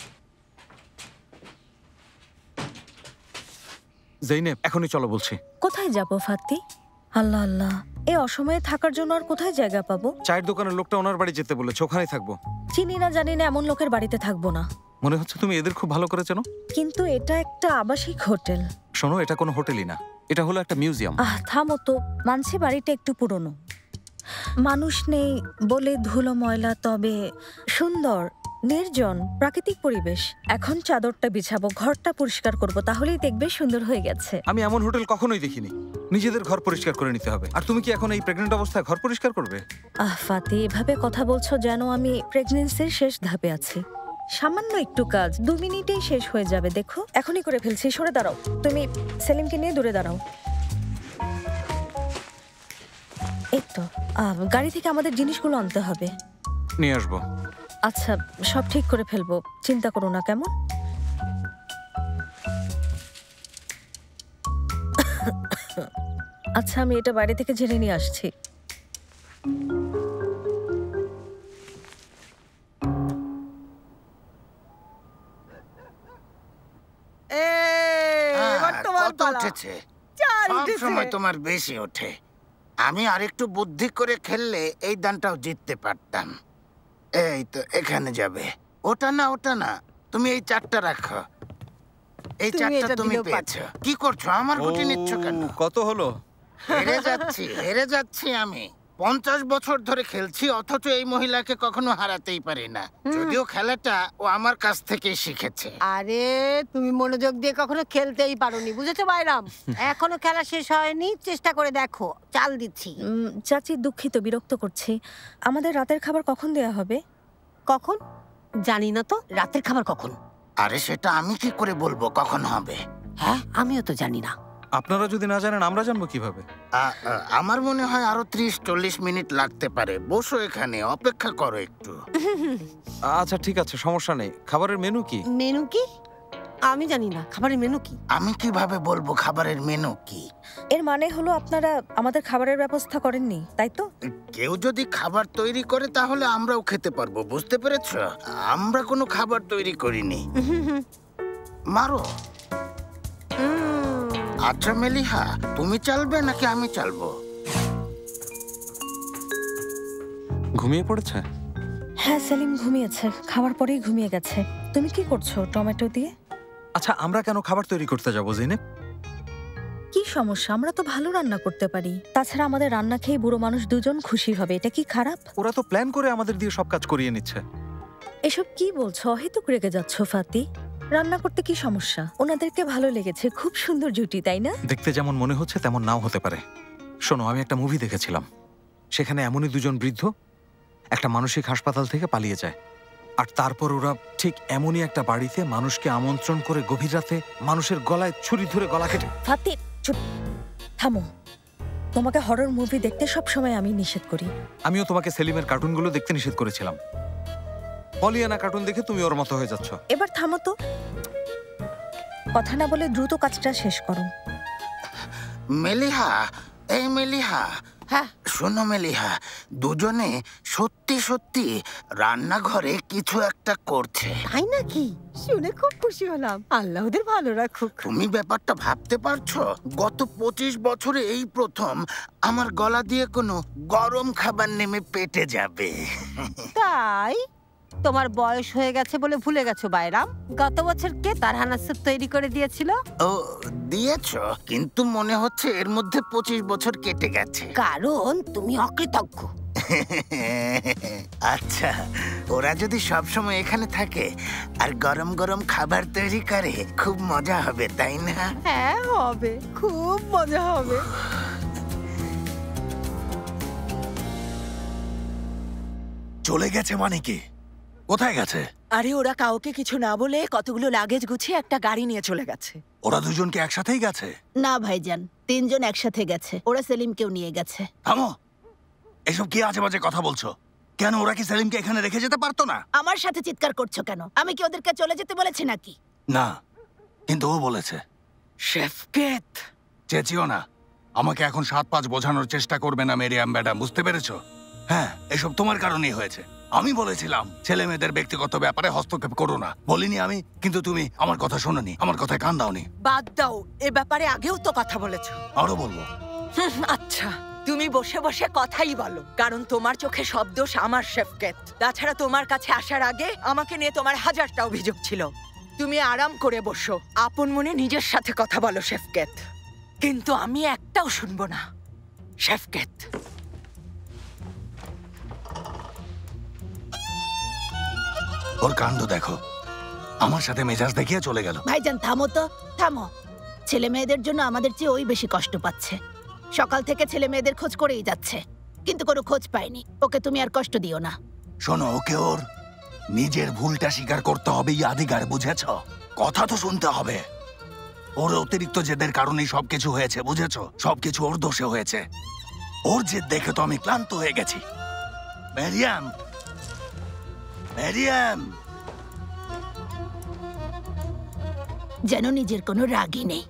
জৈনেব, এখনই চলো বলছি। কোথায় যাবো ফাতি? আল্লাহ আল্লাহ, এই অসময়ে থাকার জন্য আর কোথায় জায়গা পাবো? চায়ের দোকানের লোকটা ওনার বাড়ি যেতে বলেছে, ওখানেই থাকবো। চিনি না জানি না এমন লোকের বাড়িতে থাকবো না। মনে হচ্ছে তুমি এদের খুব ভালো করে চেনো। কিন্তু এটা একটা আবাসিক হোটেল। শোনো, এটা কোনো হোটেলই না, এটা হলো একটা মিউজিয়াম। থামো তো, মানছি বাড়িটা একটু পুরনো, মানুষ নেই বলে ধুলো ময়লা, তবে সুন্দর, নির্জন, প্রাকৃতিক পরিবেশ। এখন চাদরটা বিছাবো, ঘরটা পরিষ্কার করব, তাহলেই দেখবে সুন্দর হয়ে গেছে। আমি এমন হোটেল কখনোই দেখিনি। নিজেদের ঘর পরিষ্কার করে নিতে হবে। আর তুমি কি এখন এই প্রেগন্যান্ট অবস্থায় ঘর পরিষ্কার করবে? ফাতি, এভাবে কথা বলছো যেন আমি প্রেগন্যান্সির শেষ ধাপে আছি। সামান্য একটু কাজ 2 মিনিটেই শেষ হয়ে যাবে। দেখো, এখনই করে ফেলছি। সরে দাঁড়াও, তুমি সেলিমকে নিয়ে দূরে দাঁড়াও। এই তো, গাড়ি থেকে আমাদের জিনিসগুলো আনতে হবে। নিয়ে আসবো। আচ্ছা, সব ঠিক করে ফেলবো, চিন্তা করো না, কেমন? আচ্ছা, আমি এটা বাইরে থেকে জেনে নিয়ে আসছি। কত উঠেছে? সব সময় তোমার বেশি ওঠে। আমি আরেকটু বুদ্ধি করে খেললে এই দানটাও জিততে পারতাম। এই তো, এখানে যাবে। ওটা না, ওটা না, তুমি এই 4টা রাখো। এই 4টা তুমি পেয়েছো। কি করছো? আমার গুটি নিচ্ছ কেন? কত হলো? হেরে যাচ্ছি আমি। 50 বছর ধরে খেলছি, অথচ এই মহিলাকে কখনো হারাতেই পারি না। যদিও খেলাটা ও আমার কাছ থেকেই শিখেছে। আরে, তুমি মনোযোগ দিয়ে কখনো খেলতেই পারোনি, বুঝেছো বাইরাম? এখনো খেলা শেষ হয়নি, চেষ্টা করে দেখো। চাল দিচ্ছি। চাচি, দুঃখিত বিরক্ত করছি। আমাদের রাতের খাবার কখন দেয়া হবে? কখন জানি না তো। রাতের খাবার কখন? আরে, সেটা আমি কি করে বলবো কখন হবে? হ্যাঁ, আমিও তো জানি না। আপনারা যদি না জানেন আমরা জানবো কিভাবে? আমার মনে হয় আরো 30-40 মিনিট লাগতে পারে। বসো এখানে, অপেক্ষা করো একটু। আচ্ছা ঠিক আছে, সমস্যা নেই। খাবারের মেনু কি? মেনু কি? আমি জানি না খাবারের মেনু কি। আমি কিভাবে বলবো খাবারের মেনু কি? এর মানে হলো আপনারা আমাদের খাবারের ব্যবস্থা করেননি, তাই তো? কেউ যদি খাবার তৈরি করে তাহলে আমরাও খেতে পারবো, বুঝতে পেরেছো? আমরা কোনো খাবার তৈরি করিনি। মারো। আচ্ছা মেলিহা, তুমি চালবে নাকি আমি চালবো? ঘুমিয়ে পড়েছে? হ্যাঁ, সেলিম ঘুমিয়েছে, খাবার পরেই ঘুমিয়ে গেছে। তুমি কি করছো টমেটো দিয়ে? আচ্ছা, আমরা কেন খাবার তৈরি করতে যাবো জৈনেব? কি সমস্যা? আমরা তো ভালো রান্না করতে পারি। তাছাড়া আমাদের রান্না খেয়ে বুড়ো মানুষ 2 জন খুশি হবে, এটা কি খারাপ? ওরা তো প্ল্যান করে আমাদের দিয়ে সব কাজ করিয়ে নিচ্ছে। এসব কি বলছো? অহেতুক রেগে যাচ্ছ ফাতি। রান্না করতে কি সমস্যা? ওনাদেরকে ভালো লেগেছে, খুব সুন্দর জুটি, তাই না? দেখতে যেমন মনে হচ্ছে তেমন নাও হতে পারে। শোনো, আমি একটা মুভি দেখেছিলাম, সেখানে এমনই দুজন বৃদ্ধ একটা মানসিক হাসপাতাল থেকে পালিয়ে যায়, আর তারপর ওরা ঠিক এমনই একটা বাড়িতে মানুষকে আমন্ত্রণ করে গভীর রাতে মানুষের গলায় ছুরি ধরে গলা কেটে। ফাতি, চুপ, থামো। তোমাকে হরর মুভি দেখতে সব সময় আমি নিষেধ করি। আমিও তোমাকে সেলিমের কার্টুনগুলো দেখতে নিষেধ করেছিলাম। পলিয়ানা কার্টুন দেখে তুমি ওর মতো হয়ে যাচ্ছ। এবার থামো তো, কথা না বলে দ্রুত কাজটা শেষ করো। মেলিহা, এই মেলিহা, হ্যাঁ শোনো মেলিহা, দুজনে সত্যি সত্যি রান্নাঘরে কিছু একটা করছে। তাই নাকি? শুনে খুব খুশি হলাম। আল্লাহ ওদের ভালো রাখুক। তুমি ব্যাপারটা ভাবতে পারছো? গত 25 বছরে এই প্রথম আমার গলা দিয়ে কোনো গরম খাবার নেমে পেটে যাবে। তাই তোমার বয়স হয়ে গেছে বলে ভুলে গেছো বাইরাম? গত বছর কে তারহানা স্যুপ তৈরি করে দিয়েছিল? ও দিয়েছো, কিন্তু মনে হচ্ছে এর মধ্যে 25 বছর কেটে গেছে। কারণ তুমি অকৃতজ্ঞ। আচ্ছা, ওরা যদি সব সময় এখানে থাকে আর গরম গরম খাবার তৈরি করে, খুব মজা হবে, তাই না? হ্যাঁ হবে, খুব মজা হবে। চলে গেছে মানে কি? কোথায় গেছে? আরে ওরা কাউকে কিছু না বলে কতগুলো লাগেজ গুছিয়ে একটা গাড়ি নিয়ে চলে গেছে। ওরা দুজনকে একসাথেই গেছে? না ভাইজান, 3 জন একসাথে গেছে। ওরা সেলিমকেও নিয়ে গেছে। থামো, এসব কি আজে বাজে কথা বলছো? কেন, ওরা কি সেলিমকে এখানে রেখে যেতে পারতো না? আমার সাথে চিৎকার করছো কেন? আমি কি ওদেরকে চলে যেতে বলেছি নাকি? না, কিন্তু ও বলেছে। শেফকেত, চেঁচিও না। আমাকে এখন 7-5 বোঝানোর চেষ্টা করবে না মেরিয়াম ম্যাডাম, বুঝতে পেরেছো? হ্যাঁ, এসব তোমার কারণেই হয়েছে। আমি বলেছিলাম ছেলে মেয়েদের ব্যক্তিগত ব্যাপারে হস্তক্ষেপ করো না, বলিনি আমি? কিন্তু তুমি আমার কথা শোনোনি, আমার কথায় কান দাওনি। বাদ দাও, এ ব্যাপারে আগেও তো কথা বলেছো। আরো বলবো? আচ্ছা, তুমি বসে বসে কথাই বলো, কারণ তোমার চোখে সব দোষ আমার শেফকেত। তাছাড়া তোমার কাছে আসার আগে আমাকে নিয়ে তোমার 1000টা অভিযোগ ছিল। তুমি আরাম করে বসো, আপন মনে নিজের সাথে কথা বলো শেফকেত। কিন্তু আমি একটাও শুনবো না শেফকেত। ওর কাণ্ড দেখো, আমার সাথে মেজাজ দেখিয়ে চলে গেল। ভাইজান থামো তো, থামো। ছেলে মেয়েদের জন্য আমাদের চেয়ে ওই বেশি কষ্ট পাচ্ছে। সকাল থেকে ছেলে মেয়েদের খোঁজ করেই যাচ্ছে, কিন্তু কোনো খোঁজ পায়নি। ওকে তুমি আর কষ্ট দিও না। শোনো, ওকে ওর নিজের ভুলটা স্বীকার করতে হবে, ইয়াদিগার, বুঝেছ? কথা তো শুনতে হবে। ওর অতিরিক্ত জেদের কারণেই সবকিছু হয়েছে, বুঝেছ? সবকিছু ওর দোষে হয়েছে। ওর জেদ দেখে তো আমি ক্লান্ত হয়ে গেছি। মেরিয়াম, মেরিয়াম, যেন নিজের কোনো রাগই নেই।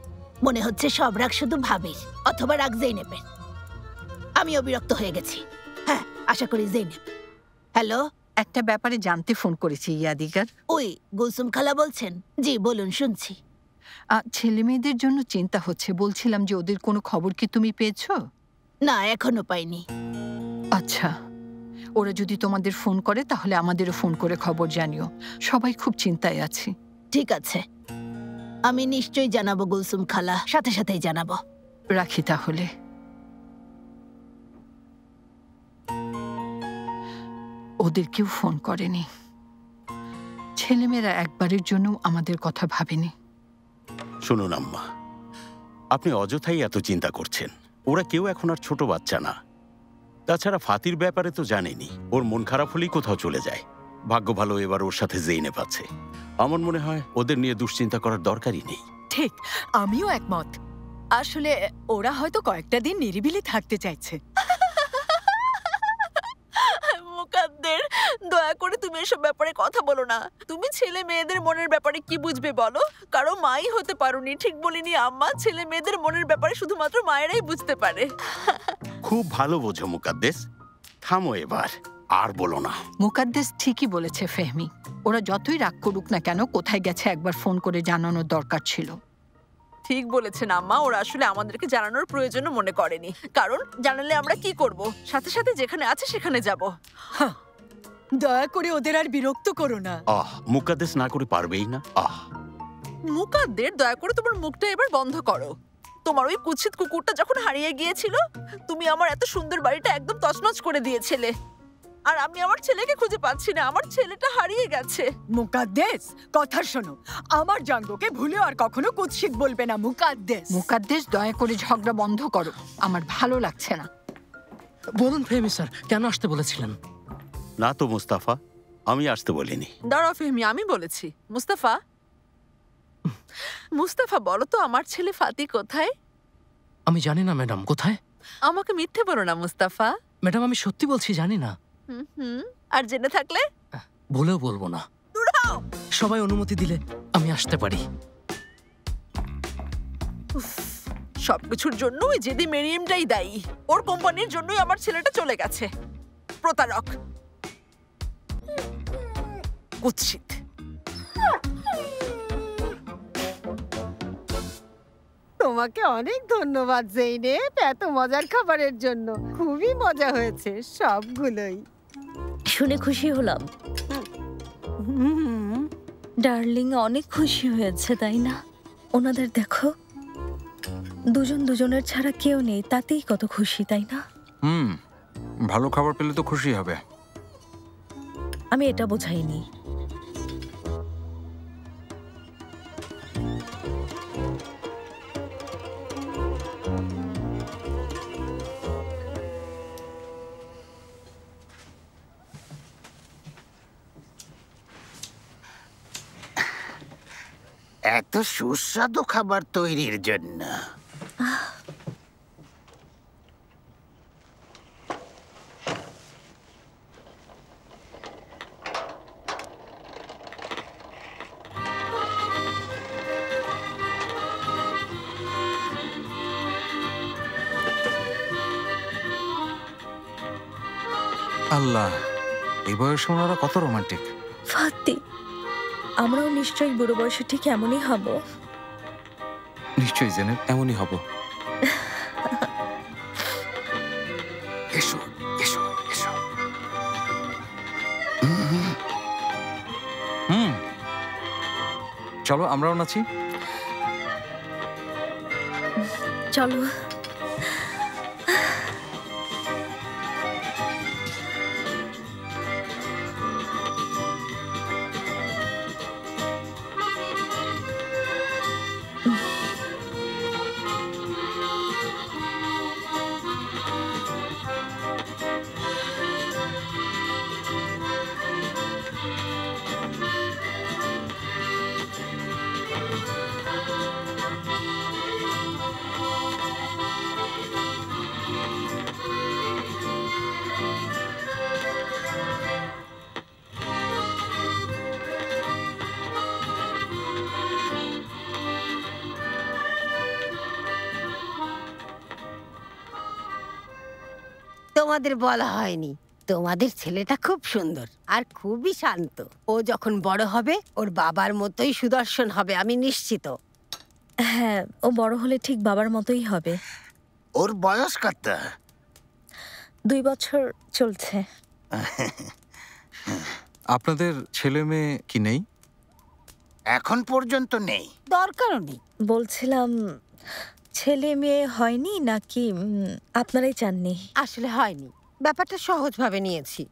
মনে হচ্ছে সব রাগ শুধু ভাবির অথবা রাগ জেইনেবের। আমিও বিরক্ত হয়ে গেছি। হ্যাঁ, আশা করি জেইনেব। হ্যালো, একটা ব্যাপারে জানতে ফোন করেছি ইয়াদিগার। ওই গুলসুম খালা বলছেন? জি বলুন, শুনছি। ছেলে মেয়েদের জন্য চিন্তা হচ্ছে, বলছিলাম যে ওদের কোনো খবর কি তুমি পেয়েছো? না, এখনো পাইনি। আচ্ছা, ওরা যদি তোমাদের ফোন করে তাহলে আমাদেরও ফোন করে খবর জানিও। সবাই খুব চিন্তায় আছি। ঠিক আছে, আমি নিশ্চয়ই জানাবো গুলসুম খালা, সাথে সাথেই জানাবো। রাখি তাহলে। ওদের কেউ ফোন করেনি। ছেলেমেয়েরা একবারের জন্য আমাদের কথা ভাবেনি। শুনুন আম্মা, আপনি অযথাই এত চিন্তা করছেন। ওরা কেউ এখন আর ছোট বাচ্চা না। তাছাড়া ফাতির ব্যাপারে তো জানেনি, ওর মন খারাপ হলেই কোথাও চলে যায়। ভাগ্য ভালো এবার ওর সাথে জেইনেব আছে। আমার মনে হয় ওদের নিয়ে দুশ্চিন্তা করার দরকারই নেই। ঠিক, আমিও একমত। আসলে ওরা হয়তো কয়েকটা দিন নিরিবিলি থাকতে চাইছে। মুকাদ্দের, দয়া করে তুমি এসব ব্যাপারে কথা বলো না। তুমি ছেলে মেয়েদের মনের ব্যাপারে কি বুঝবে বলো? কারো মাই হতে পারোনি, ঠিক বলিনি আম্মা? ছেলে মেয়েদের মনের ব্যাপারে শুধুমাত্র মায়েরাই বুঝতে পারে। খুব ভালো বোঝো মুকাদ্দেস, থামো এবার, আর বলো না। মুকাদ্দেস ঠিকই বলেছে ফেহমি। ওরা যতই রাগ করুক না কেন, কোথায় গেছে একবার ফোন করে জানানোর দরকার ছিল। ঠিক বলেছেন আম্মা, ওরা আসলে আমাদেরকে জানানোর প্রয়োজন মনে করেনি। কারণ জানালে আমরা কি করব? সাথে সাথে যেখানে আছে সেখানে যাব। দয়া করে ওদের আর বিরক্ত করো না। মুকাদ্দেস না করে পারবেই না। মুকাদ্দের, দয়া করে তোমার মুখটা এবার বন্ধ করো। তোমার ওই কুৎসিত কুকুরটা যখন হারিয়ে গিয়েছিল, তুমি আমার এত সুন্দর বাড়িটা একদম তছনছ করে দিয়েছিলে। আর আমি আমার ছেলেকে খুঁজে পাচ্ছি না। আমার ছেলেটা হারিয়ে গেছে। মুকাদ্দেস, কথা শোনো। আমার জাঙ্গকে ভুলে আর কখনো কুৎসিত বলবে না। মুকাদ্দেস, মুকাদ্দেস, দয়া করে ঝগড়া বন্ধ করো। আমার ভালো লাগছে না। বলুন ফেহমি স্যার, কেন আসতে বলেছিলেন? না তো মুস্তাফা, আমি আসতে বলিনি। দাঁড়াও ফেহমি, আমি বলেছি। মুস্তাফা, মুস্তাফা বলো তো আমার ছেলে ফাতি কোথায়? আমি জানি না ম্যাডাম। কোথায়? আমাকে মিথ্যে বলো না মুস্তাফা। ম্যাডাম আমি সত্যি বলছি, জানি না। আর জেনে থাকলে? ভুলেও বলবো না। সবাই অনুমতি দিলে আমি আসতে পারি। সবকিছুর জন্য ওই জেদি মেরিয়ামটাই দায়ী। ওর কোম্পানির জন্যই আমার ছেলেটা চলে গেছে। প্রতারক, কুৎসিত। তোমাকে অনেক ধন্যবাদ জেইনেব এত মজার খাবারের জন্য। খুবই মজা হয়েছে সবগুলোই। শুনে খুশি হলাম। ডার্লিং অনেক খুশি হয়েছে, তাই না? ওনাদের দেখো, দুজন দুজনের ছাড়া কেউ নেই, তাতেই কত খুশি, তাই না? ভালো খাবার পেলে তো খুশি হবে। আমি এটা বোঝাইনি। এত সুস্বাদু খাবার তৈরির জন্য আল্লাহ, এই বয়সে ওনারা কত রোমান্টিক। ফাতি, আমরাও নিশ্চয়ই বুড়ো বয়সে ঠিক এমনই হব। নিশ্চয়ই জেনে এমনই হব। এসো এসো এসো। চলো আমরাও নাচি। চলো। তোমাদের বলা হয়নি, তোমাদের ছেলেটা খুব সুন্দর আর খুবই শান্ত। ও যখন বড় হবে ওর বাবার মতোই সুদর্শন হবে, আমি নিশ্চিত। হ্যাঁ, ও বড় হলে ঠিক বাবার মতোই হবে। ওর বয়স কত? 2 বছর চলছে। আপনাদের ছেলে মেয়ে কি নেই? এখন পর্যন্ত নেই। দরকারও নেই। বলছিলাম, ছেলে মেয়ে হয়নি নাকি আপনারাই চাননি? আসলে হয়নি। ব্যাপারটা সহজভাবে নিয়েছি।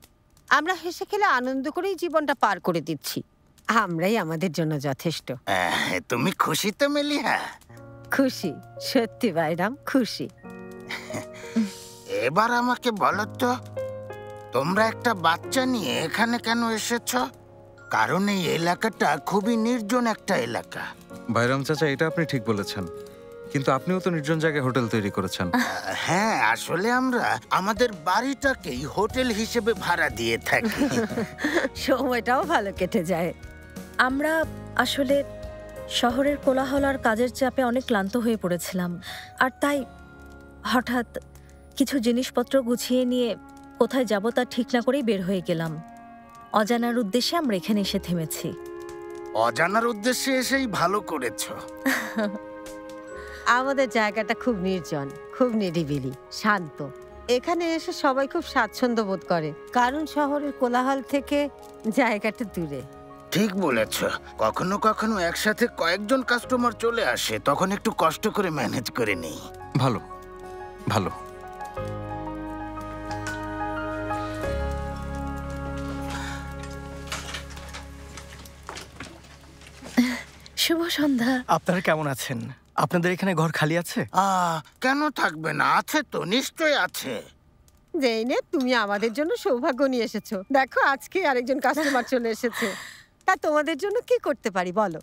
আমরা হেসে খেলে আনন্দ করেই জীবনটা পার করে দিচ্ছি। আমরাই আমাদের জন্য যথেষ্ট। তুমি খুশি তো মেলিহা? খুশি, সত্যি বাইরাম খুশি। এবার আমাকে বলো তো, তোমরা একটা বাচ্চা নিয়ে এখানে কেন এসেছ? কারণ এই এলাকাটা খুবই নির্জন একটা এলাকা। বাইরাম চাচা, এটা আপনি ঠিক বলেছেন, কিন্তু আপনিও তো নির্জন জায়গায় হোটেল তৈরি করেছেন। হ্যাঁ, আসলে আমরা আমাদের বাড়িটাকেই হোটেল হিসেবে ভাড়া দিয়ে থাকি। সময়টাও ভালো কেটে যায়। আমরা আসলে শহরের কোলাহল আর কাজের চাপে অনেক ক্লান্ত হয়ে পড়েছিলাম, আর তাই হঠাৎ কিছু জিনিসপত্র গুছিয়ে নিয়ে কোথায় যাব তা ঠিক না করেই বের হয়ে গেলাম। অজানার উদ্দেশ্যে আমরা এখানে এসে থেমেছি। অজানার উদ্দেশ্যে এসেই ভালো করেছো। আমাদের জায়গাটা খুব নির্জন, খুব নিরিবিলি, শান্ত। এখানে এসে সবাই খুব স্বাচ্ছন্দ্য বোধ করে, কারণ শহরের কোলাহল থেকে জায়গাটা দূরে। ঠিক বলেছ। কখনো কখনো একসাথে কয়েকজন কাস্টমার চলে আসে, তখন একটু কষ্ট করে ম্যানেজ করে নেই। ভালো ভালো। শুভ সন্ধ্যা। আপনারা কেমন আছেন? আপনাদের এখানে ঘর খালি আছে? কেন থাকবে না, আছে তো, নিশ্চয়ই আছে। জেইনেব, তুমি আমাদের জন্য সৌভাগ্য নিয়ে এসেছো। দেখো আজকে আরেকজন কাস্টমার চলে এসেছে। তা তোমাদের জন্য কি করতে পারি বলো?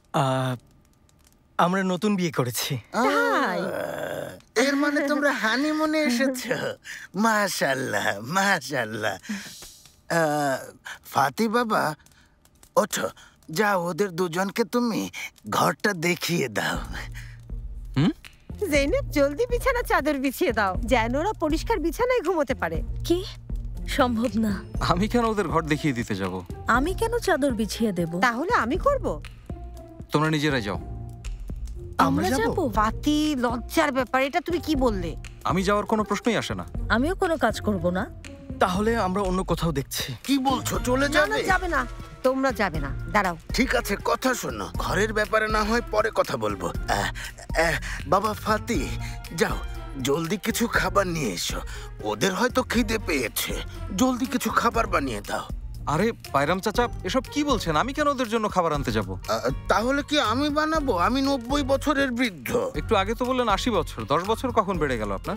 আমরা নতুন বিয়ে করেছি। তাই? এর মানে তোমরা হানিমুনে এসেছো? মাশাআল্লাহ মাশাআল্লাহ। ফাতি বাবা, ওঠো, যাও ওদের দুজনকে তুমি ঘরটা দেখিয়ে দাও। জেইনেব, জলদি বিছানা চাদর বিছিয়ে দাও, যেন ওরা পরিষ্কার বিছানায় ঘুমোতে পারে। কি সম্ভব না। আমি কেন ওদের ঘর দেখিয়ে দিতে যাব? আমি কেন চাদর বিছিয়ে দেব? তাহলে আমি করব। তোমরা নিজেরাই যাও। আমরা যাব? ফাতি, লজ্জার ব্যাপার, এটা তুমি কি বললে? আমি যাওয়ার কোনো প্রশ্নই আসে না। আমিও কোনো কাজ করব না। তাহলে আমরা অন্য কোথাও দেখছি। কি বলছো, চলে যাবে? যাবে না, তোমরা যাবে না, দাঁড়াও। ঠিক আছে, কথা শোনো, ঘরের ব্যাপারে না হয় পরে কথা বলবো। বাবা ফাতি, যাও জলদি কিছু খাবার নিয়ে এসো, ওদের হয়তো খিদে পেয়েছে, জলদি কিছু খাবার বানিয়ে দাও। আরে বাইরাম চাচা, এসব কি বলছেন? আমি কেন ওদের জন্য খাবার আনতে যাব? তাহলে কি আমি বানাবো? আমি 90 বছরের বৃদ্ধ। একটু আগে তো বললেন 80 বছর, 10 বছর কখন বেড়ে গেল আপনার?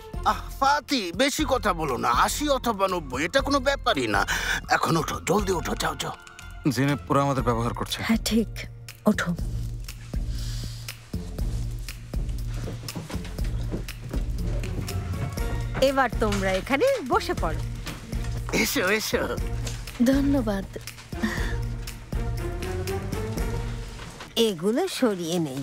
ফাতি, বেশি কথা বলো না, 80 অথবা 90 এটা কোনো ব্যাপারই না। এখন ওঠো, জলদি ওঠো, যাও যাও। জেনে পুরো আমাদের ব্যবহার করছে। হ্যাঁ ঠিক, ওঠো। এবার তোমরা এখানে বসে পড়ো। এসো এসো। ধন্যবাদ। এগুলো সরিয়ে নেই,